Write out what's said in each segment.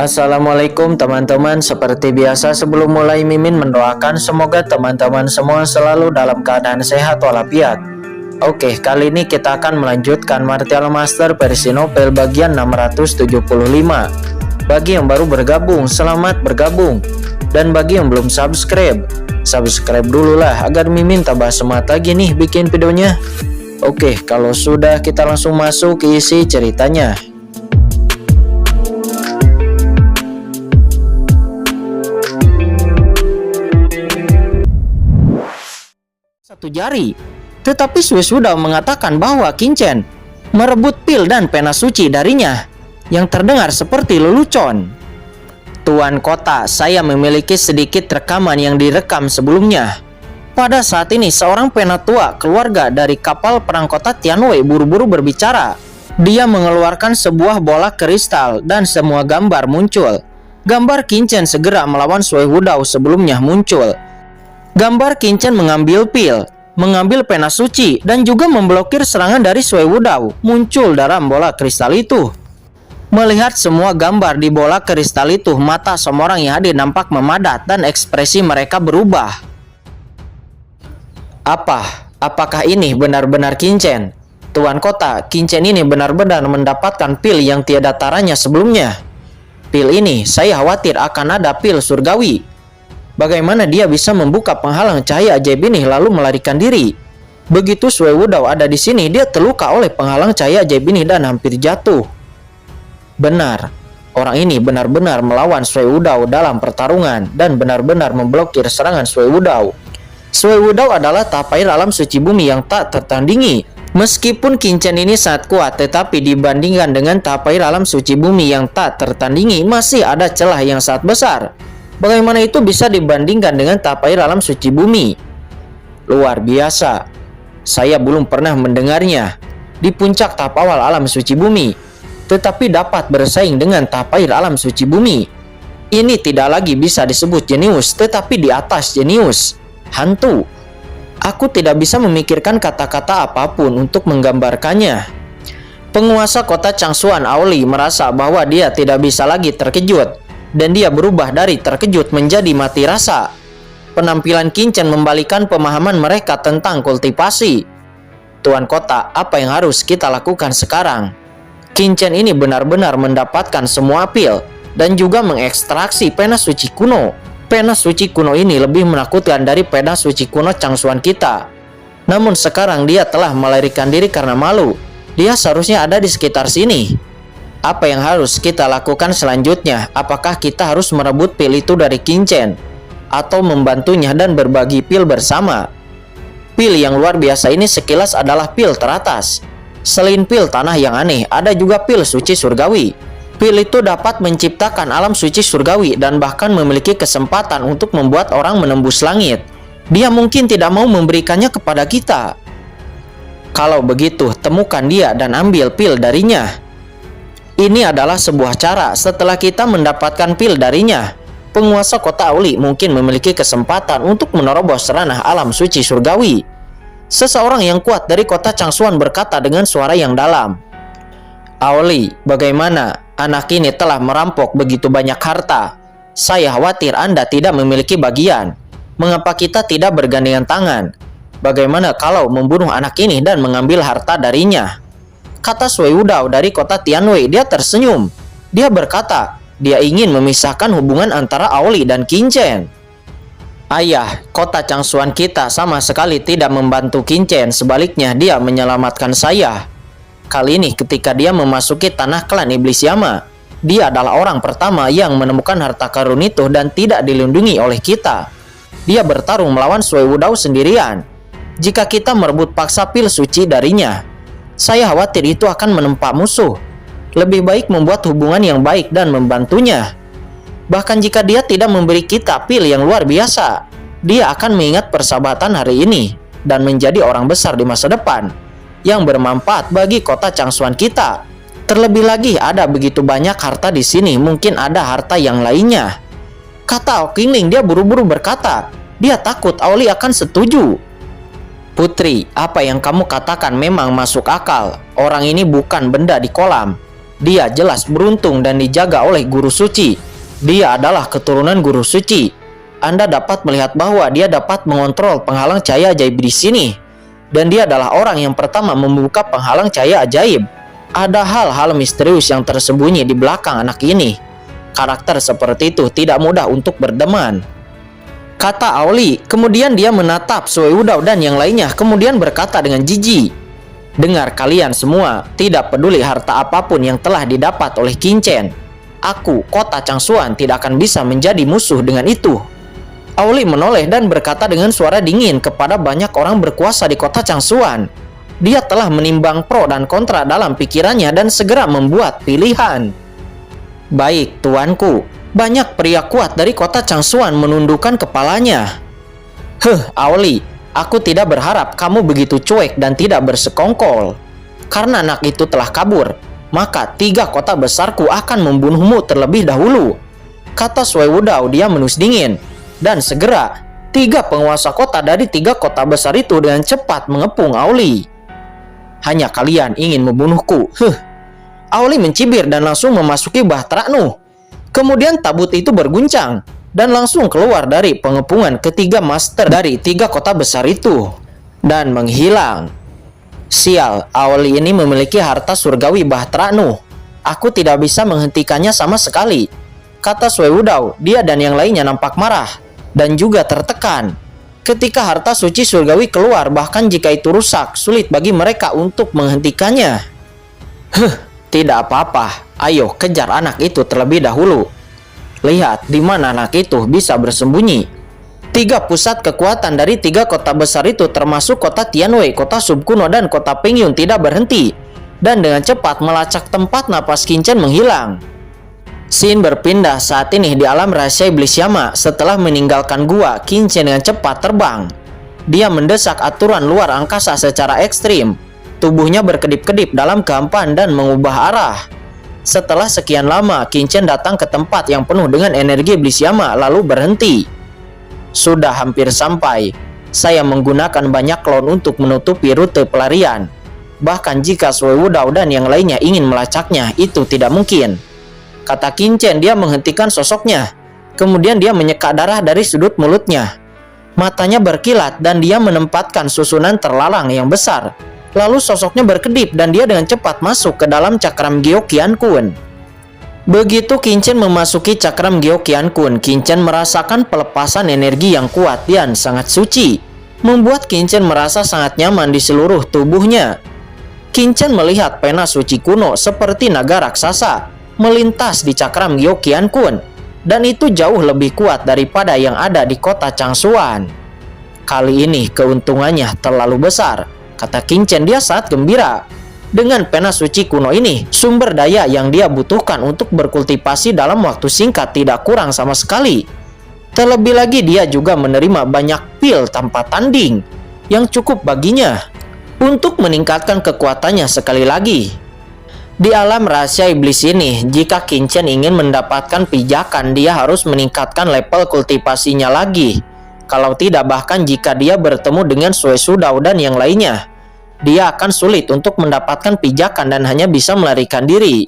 Assalamualaikum teman-teman. Seperti biasa sebelum mulai Mimin mendoakan semoga teman-teman semua selalu dalam keadaan sehat walafiat. Oke, kali ini kita akan melanjutkan Martial Master versi novel bagian 675. Bagi yang baru bergabung, selamat bergabung. Dan bagi yang belum subscribe dulu lah agar Mimin tambah semangat lagi nih bikin videonya. Oke, kalau sudah kita langsung masuk ke isi ceritanya. Satu jari. Tetapi Sudah mengatakan bahwa Kincen merebut pil dan pena suci darinya, yang terdengar seperti lelucon. Tuan Kota, saya memiliki sedikit rekaman yang direkam sebelumnya. Pada saat ini seorang penatua keluarga dari kapal perang kota Tianwei buru-buru berbicara. Dia mengeluarkan sebuah bola kristal dan semua gambar muncul. Gambar Kincen segera melawan Sui Wudao sebelumnya muncul. Gambar Kincen mengambil pil, mengambil pena suci, dan juga memblokir serangan dari Sui Wudao muncul dalam bola kristal itu. Melihat semua gambar di bola kristal itu, mata semua orang yang hadir nampak memadat dan ekspresi mereka berubah. Apakah ini benar-benar Kincen? Tuan Kota, Kincen ini benar-benar mendapatkan pil yang tiada taranya sebelumnya. Pil ini, saya khawatir akan ada pil surgawi. Bagaimana dia bisa membuka penghalang cahaya ajaib ini lalu melarikan diri? Begitu Sui Wudao ada di sini, dia terluka oleh penghalang cahaya ajaib ini dan hampir jatuh. Benar, orang ini benar-benar melawan Sui Wudao dalam pertarungan dan benar-benar memblokir serangan Sui Wudao. Sui Wudao adalah tapai alam suci bumi yang tak tertandingi. Meskipun Kincen ini sangat kuat, tetapi dibandingkan dengan tapai alam suci bumi yang tak tertandingi, masih ada celah yang sangat besar. Bagaimana itu bisa dibandingkan dengan tapai alam suci bumi? Luar biasa. Saya belum pernah mendengarnya di puncak tahap awal alam suci bumi, tetapi dapat bersaing dengan tapai alam suci bumi. Ini tidak lagi bisa disebut jenius, tetapi di atas jenius. Hantu. Aku tidak bisa memikirkan kata-kata apapun untuk menggambarkannya. Penguasa kota Changshuan Aoli merasa bahwa dia tidak bisa lagi terkejut, dan dia berubah dari terkejut menjadi mati rasa. Penampilan Kincen membalikan pemahaman mereka tentang kultivasi. Tuan Kota, apa yang harus kita lakukan sekarang? Kincen ini benar-benar mendapatkan semua pil dan juga mengekstraksi pena suci kuno. Pena suci kuno ini lebih menakutkan dari pena suci kuno Changshuan kita. Namun sekarang dia telah melarikan diri karena malu. Dia seharusnya ada di sekitar sini. Apa yang harus kita lakukan selanjutnya? Apakah kita harus merebut pil itu dari Kincen? Atau membantunya dan berbagi pil bersama? Pil yang luar biasa ini sekilas adalah pil teratas. Selain pil tanah yang aneh, ada juga pil suci surgawi. Pil itu dapat menciptakan alam suci surgawi dan bahkan memiliki kesempatan untuk membuat orang menembus langit. Dia mungkin tidak mau memberikannya kepada kita. Kalau begitu, temukan dia dan ambil pil darinya. Ini adalah sebuah cara. Setelah kita mendapatkan pil darinya, penguasa kota Aoli mungkin memiliki kesempatan untuk menerobos ranah alam suci surgawi. Seseorang yang kuat dari kota Changshuan berkata dengan suara yang dalam. Aoli, bagaimana? Anak ini telah merampok begitu banyak harta. Saya khawatir Anda tidak memiliki bagian. Mengapa kita tidak bergandengan tangan? Bagaimana kalau membunuh anak ini dan mengambil harta darinya? Kata Sui Wudao dari kota Tianwei. Dia tersenyum. Dia berkata, dia ingin memisahkan hubungan antara Aoli dan Kincen. Ayah, kota Changshuan kita sama sekali tidak membantu Kincen. Sebaliknya, dia menyelamatkan saya. Kali ini ketika dia memasuki tanah klan Iblis Yama, dia adalah orang pertama yang menemukan harta karun itu dan tidak dilindungi oleh kita. Dia bertarung melawan Sui Wudao sendirian. Jika kita merebut paksa pil suci darinya, saya khawatir itu akan menempa musuh. Lebih baik membuat hubungan yang baik dan membantunya. Bahkan jika dia tidak memberi kita pil yang luar biasa, dia akan mengingat persahabatan hari ini dan menjadi orang besar di masa depan yang bermanfaat bagi kota Changshuan kita. Terlebih lagi ada begitu banyak harta di sini, mungkin ada harta yang lainnya. Kata Qingling. Dia buru-buru berkata, dia takut Aoli akan setuju. Putri, apa yang kamu katakan memang masuk akal. Orang ini bukan benda di kolam. Dia jelas beruntung dan dijaga oleh guru suci. Dia adalah keturunan guru suci. Anda dapat melihat bahwa dia dapat mengontrol penghalang cahaya ajaib di sini. Dan dia adalah orang yang pertama membuka penghalang cahaya ajaib. Ada hal-hal misterius yang tersembunyi di belakang anak ini. Karakter seperti itu tidak mudah untuk berteman, kata Auli. Kemudian dia menatap Sue Wudao dan yang lainnya, kemudian berkata dengan jijik, "Dengar kalian semua, tidak peduli harta apapun yang telah didapat oleh Qin Chen, aku, kota Changsuan, tidak akan bisa menjadi musuh dengan itu." Auli menoleh dan berkata dengan suara dingin kepada banyak orang berkuasa di kota Changsuan. Dia telah menimbang pro dan kontra dalam pikirannya dan segera membuat pilihan. "Baik, tuanku." Banyak pria kuat dari kota Changsuan menundukkan kepalanya. Auli, aku tidak berharap kamu begitu cuek dan tidak bersekongkol. Karena anak itu telah kabur, maka 3 kota besarku akan membunuhmu terlebih dahulu, kata Sue Wudao. Dia menus dingin. Dan segera 3 penguasa kota dari 3 kota besar itu dengan cepat mengepung Auli. "Hanya kalian ingin membunuhku." Auli mencibir dan langsung memasuki Bahtera Nuh. Kemudian tabut itu berguncang dan langsung keluar dari pengepungan ketiga master dari 3 kota besar itu dan menghilang. "Sial, Auli ini memiliki harta surgawi Bahtera Nuh. Aku tidak bisa menghentikannya sama sekali," kata Sue Wudao. Dia dan yang lainnya nampak marah dan juga tertekan. Ketika harta suci surgawi keluar, bahkan jika itu rusak, sulit bagi mereka untuk menghentikannya. Tidak apa-apa. Ayo kejar anak itu terlebih dahulu. Lihat di mana anak itu bisa bersembunyi. 3 pusat kekuatan dari 3 kota besar itu termasuk kota Tianwei, kota Sub kuno dan kota Pengyun tidak berhenti dan dengan cepat melacak tempat napas Qin Chen menghilang. Scene berpindah saat ini di alam rahasia Iblis Yama. Setelah meninggalkan gua, Qin Chen dengan cepat terbang. Dia mendesak aturan luar angkasa secara ekstrim. Tubuhnya berkedip-kedip dalam kehampaan dan mengubah arah. Setelah sekian lama, Qin Chen datang ke tempat yang penuh dengan energi Iblis Yama lalu berhenti. "Sudah hampir sampai. Saya menggunakan banyak klon untuk menutupi rute pelarian. Bahkan jika Sue Wudao dan yang lainnya ingin melacaknya, itu tidak mungkin," kata Qin Chen. Dia menghentikan sosoknya. Kemudian dia menyeka darah dari sudut mulutnya. Matanya berkilat dan dia menempatkan susunan terlalang yang besar. Lalu sosoknya berkedip dan dia dengan cepat masuk ke dalam cakram Gyo Qian Kun. Begitu Qin Chen memasuki cakram Gyo Qian Kun, Qin Chen merasakan pelepasan energi yang kuat dan sangat suci, membuat Qin Chen merasa sangat nyaman di seluruh tubuhnya. Qin Chen melihat pena suci kuno seperti naga raksasa melintas di cakram Gyo Qian Kun, dan itu jauh lebih kuat daripada yang ada di kota Changsuan. "Kali ini keuntungannya terlalu besar," kata Qin Chen. Dia sangat gembira. Dengan pena suci kuno ini, sumber daya yang dia butuhkan untuk berkultivasi dalam waktu singkat tidak kurang sama sekali. Terlebih lagi dia juga menerima banyak pil tanpa tanding yang cukup baginya untuk meningkatkan kekuatannya sekali lagi. Di alam rahasia iblis ini, jika Qin Chen ingin mendapatkan pijakan, dia harus meningkatkan level kultivasinya lagi. Kalau tidak, bahkan jika dia bertemu dengan Sue Wudao dan yang lainnya, dia akan sulit untuk mendapatkan pijakan dan hanya bisa melarikan diri.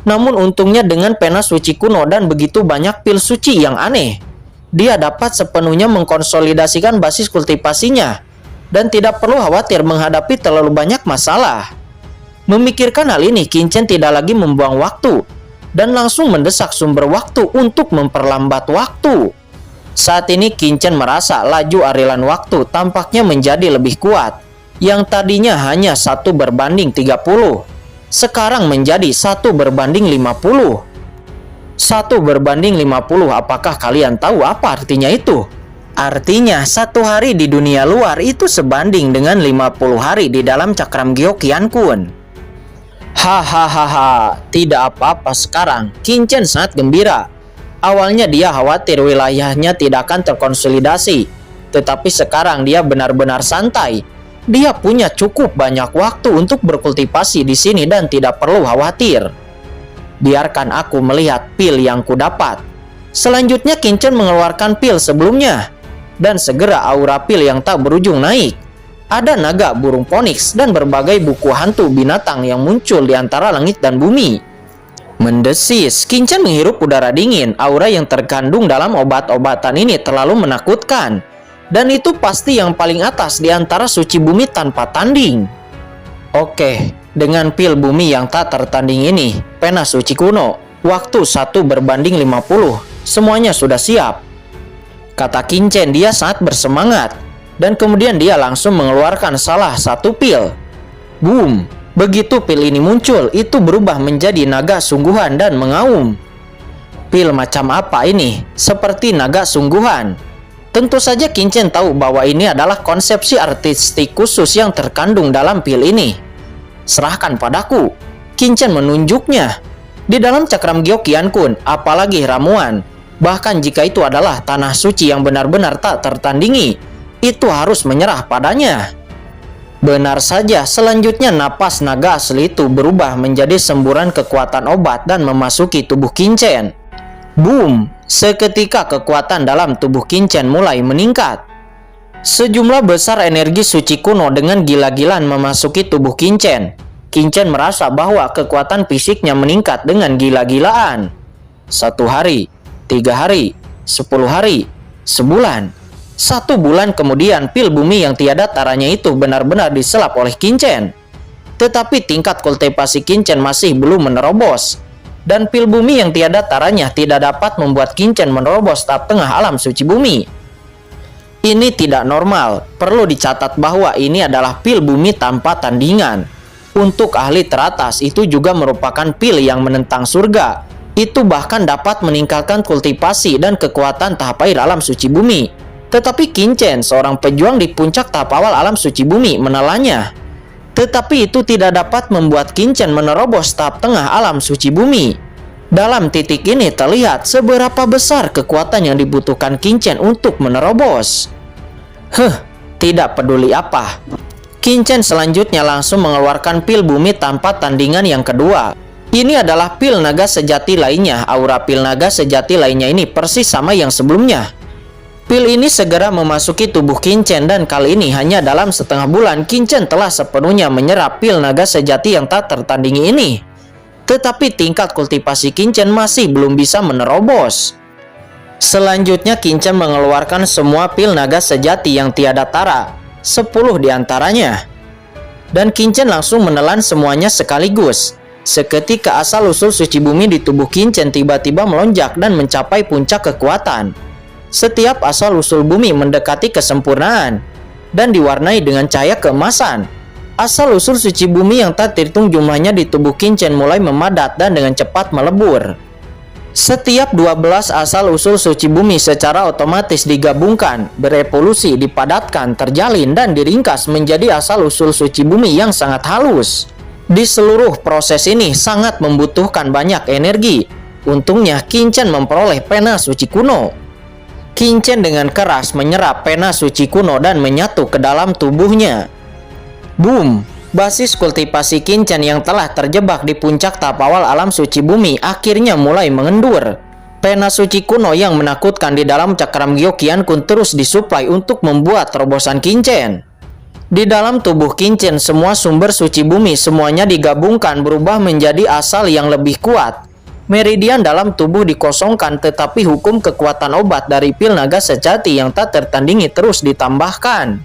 Namun untungnya dengan pena suci kuno dan begitu banyak pil suci yang aneh, dia dapat sepenuhnya mengkonsolidasikan basis kultivasinya dan tidak perlu khawatir menghadapi terlalu banyak masalah. Memikirkan hal ini, Qin Chen tidak lagi membuang waktu dan langsung mendesak sumber waktu untuk memperlambat waktu. Saat ini Qin Chen merasa laju aliran waktu tampaknya menjadi lebih kuat. Yang tadinya hanya 1/30, sekarang menjadi 1/50. 1/50, apakah kalian tahu apa artinya itu? Artinya 1 hari di dunia luar itu sebanding dengan 50 hari di dalam cakram Gyo Qian Kun. Hahaha, tidak apa-apa sekarang. Qin Chen sangat gembira. Awalnya dia khawatir wilayahnya tidak akan terkonsolidasi, tetapi sekarang dia benar-benar santai. Dia punya cukup banyak waktu untuk berkultivasi di sini dan tidak perlu khawatir. Biarkan aku melihat pil yang kudapat. Selanjutnya Qin Chen mengeluarkan pil sebelumnya, dan segera aura pil yang tak berujung naik. Ada naga, burung phoenix, dan berbagai buku hantu binatang yang muncul di antara langit dan bumi. Mendesis, Kincen menghirup udara dingin. Aura yang terkandung dalam obat-obatan ini terlalu menakutkan. Dan itu pasti yang paling atas di antara suci bumi tanpa tanding. Oke, dengan pil bumi yang tak tertanding ini, pena suci kuno, waktu 1:50, semuanya sudah siap. Kata Kincen, dia sangat bersemangat. Dan kemudian dia langsung mengeluarkan salah satu pil. Boom! Begitu pil ini muncul, itu berubah menjadi naga sungguhan dan mengaum. Pil macam apa ini? Seperti naga sungguhan. Tentu saja Kincen tahu bahwa ini adalah konsepsi artistik khusus yang terkandung dalam pil ini. Serahkan padaku. Kincen menunjuknya. Di dalam cakram Gyeokyeon-kun, apalagi ramuan, bahkan jika itu adalah tanah suci yang benar-benar tak tertandingi, itu harus menyerah padanya. Benar saja, selanjutnya napas naga asli itu berubah menjadi semburan kekuatan obat dan memasuki tubuh Kincen. Boom! Seketika kekuatan dalam tubuh Kincen mulai meningkat. Sejumlah besar energi suci kuno dengan gila-gilaan memasuki tubuh Kincen. Kincen merasa bahwa kekuatan fisiknya meningkat dengan gila-gilaan. 1 hari, 3 hari, 10 hari, sebulan. 1 bulan kemudian, pil bumi yang tiada taranya itu benar-benar diselap oleh Kincen. Tetapi tingkat kultivasi Kincen masih belum menerobos. Dan pil bumi yang tiada taranya tidak dapat membuat Kincen menerobos tahap tengah alam suci bumi. Ini tidak normal. Perlu dicatat bahwa ini adalah pil bumi tanpa tandingan. Untuk ahli teratas, itu juga merupakan pil yang menentang surga. Itu bahkan dapat meningkatkan kultivasi dan kekuatan tahap air alam suci bumi. Tetapi Kincen, seorang pejuang di puncak tahap awal alam suci bumi, menelannya. Tetapi itu tidak dapat membuat Kincen menerobos tahap tengah alam suci bumi. Dalam titik ini terlihat seberapa besar kekuatan yang dibutuhkan Kincen untuk menerobos. Tidak peduli apa. Kincen selanjutnya langsung mengeluarkan pil bumi tanpa tandingan yang kedua. Ini adalah pil naga sejati lainnya. Aura pil naga sejati lainnya ini persis sama yang sebelumnya. Pil ini segera memasuki tubuh Kincen dan kali ini hanya dalam setengah bulan Kincen telah sepenuhnya menyerap pil naga sejati yang tak tertandingi ini. Tetapi tingkat kultivasi Kincen masih belum bisa menerobos. Selanjutnya Kincen mengeluarkan semua pil naga sejati yang tiada tara, 10 diantaranya. Dan Kincen langsung menelan semuanya sekaligus. Seketika asal-usul suci bumi di tubuh Kincen tiba-tiba melonjak dan mencapai puncak kekuatan. Setiap asal-usul bumi mendekati kesempurnaan dan diwarnai dengan cahaya keemasan. Asal-usul suci bumi yang tak terhitung jumlahnya di tubuh Kincen mulai memadat dan dengan cepat melebur. Setiap 12 asal-usul suci bumi secara otomatis digabungkan, berevolusi, dipadatkan, terjalin, dan diringkas menjadi asal-usul suci bumi yang sangat halus. Di seluruh proses ini sangat membutuhkan banyak energi. Untungnya Kincen memperoleh pena suci kuno. Kincen dengan keras menyerap pena suci kuno dan menyatu ke dalam tubuhnya. Boom! Basis kultivasi Kincen yang telah terjebak di puncak tahap awal alam suci bumi akhirnya mulai mengendur. Pena suci kuno yang menakutkan di dalam cakram Gyeokyeon-kun terus disuplai untuk membuat terobosan Kincen. Di dalam tubuh Kincen, semua sumber suci bumi semuanya digabungkan berubah menjadi asal yang lebih kuat. Meridian dalam tubuh dikosongkan, tetapi hukum kekuatan obat dari pil naga sejati yang tak tertandingi terus ditambahkan.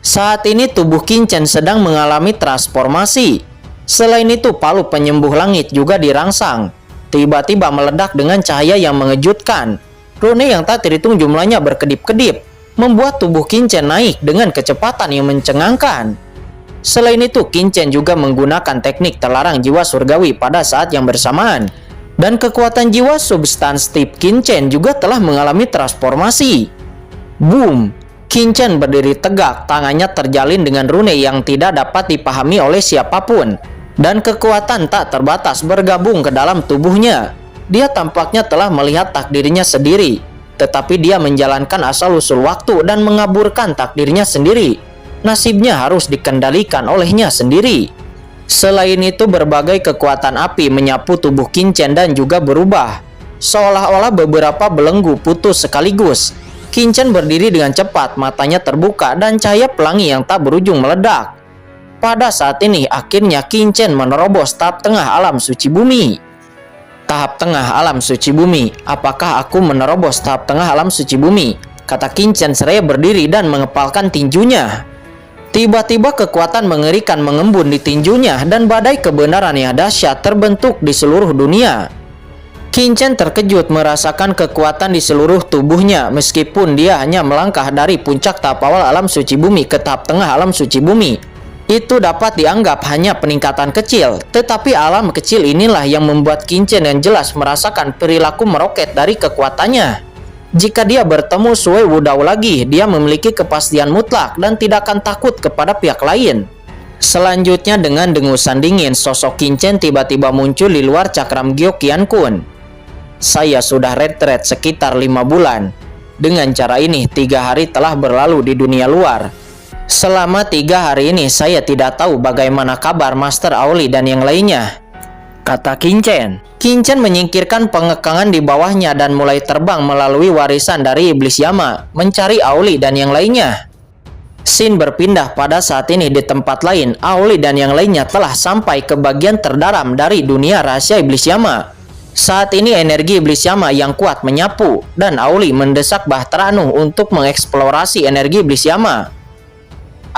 Saat ini tubuh Kincen sedang mengalami transformasi. Selain itu, palu penyembuh langit juga dirangsang. Tiba-tiba meledak dengan cahaya yang mengejutkan. Rune yang tak terhitung jumlahnya berkedip-kedip, membuat tubuh Kincen naik dengan kecepatan yang mencengangkan. Selain itu, Kincen juga menggunakan teknik terlarang jiwa surgawi pada saat yang bersamaan. Dan kekuatan jiwa substantif Kincen juga telah mengalami transformasi. Boom! Kincen berdiri tegak, tangannya terjalin dengan rune yang tidak dapat dipahami oleh siapapun. Dan kekuatan tak terbatas bergabung ke dalam tubuhnya. Dia tampaknya telah melihat takdirnya sendiri. Tetapi dia menjalankan asal-usul waktu dan mengaburkan takdirnya sendiri. Nasibnya harus dikendalikan olehnya sendiri. Selain itu, berbagai kekuatan api menyapu tubuh Kincen dan juga berubah. Seolah-olah beberapa belenggu putus sekaligus. Kincen berdiri dengan cepat, matanya terbuka dan cahaya pelangi yang tak berujung meledak. Pada saat ini akhirnya Kincen menerobos tahap tengah alam suci bumi. Tahap tengah alam suci bumi. Apakah aku menerobos tahap tengah alam suci bumi? Kata Kincen seraya berdiri dan mengepalkan tinjunya. Tiba-tiba kekuatan mengerikan mengembun di tinjunya dan badai kebenaran yang dahsyat terbentuk di seluruh dunia. Kincen terkejut merasakan kekuatan di seluruh tubuhnya meskipun dia hanya melangkah dari puncak tahap awal alam suci bumi ke tahap tengah alam suci bumi. Itu dapat dianggap hanya peningkatan kecil, tetapi alam kecil inilah yang membuat Kincen yang jelas merasakan perilaku meroket dari kekuatannya. Jika dia bertemu Sue Wudao lagi, dia memiliki kepastian mutlak dan tidak akan takut kepada pihak lain. Selanjutnya dengan dengusan dingin, sosok Kincen tiba-tiba muncul di luar cakram Gyokian Kun. Saya sudah retret sekitar 5 bulan. Dengan cara ini, 3 hari telah berlalu di dunia luar. Selama 3 hari ini, saya tidak tahu bagaimana kabar Master Auli dan yang lainnya, kata Kincen. Kincen menyingkirkan pengekangan di bawahnya dan mulai terbang melalui warisan dari Iblis Yama, mencari Auli dan yang lainnya. Scene berpindah pada saat ini di tempat lain. Auli dan yang lainnya telah sampai ke bagian terdalam dari dunia rahasia Iblis Yama. Saat ini energi Iblis Yama yang kuat menyapu, dan Auli mendesak Bahtera Nuh untuk mengeksplorasi energi Iblis Yama.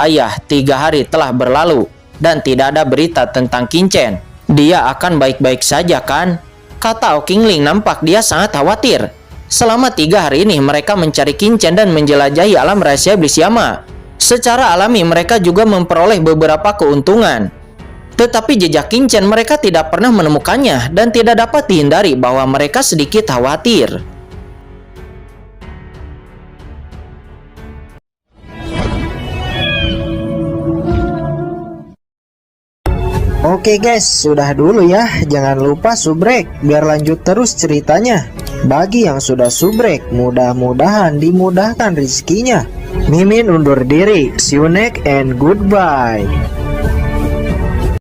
Ayah, 3 hari telah berlalu, dan tidak ada berita tentang Kincen. Dia akan baik-baik saja kan? Kata Okingling, nampak dia sangat khawatir. Selama 3 hari ini mereka mencari Kincen dan menjelajahi alam rahasia Iblis Yama. Secara alami mereka juga memperoleh beberapa keuntungan. Tetapi jejak Kincen mereka tidak pernah menemukannya dan tidak dapat dihindari bahwa mereka sedikit khawatir. Oke guys, sudah dulu ya. Jangan lupa subrek biar lanjut terus ceritanya. Bagi yang sudah subrek, mudah-mudahan dimudahkan rezekinya. Mimin undur diri. See you next and goodbye.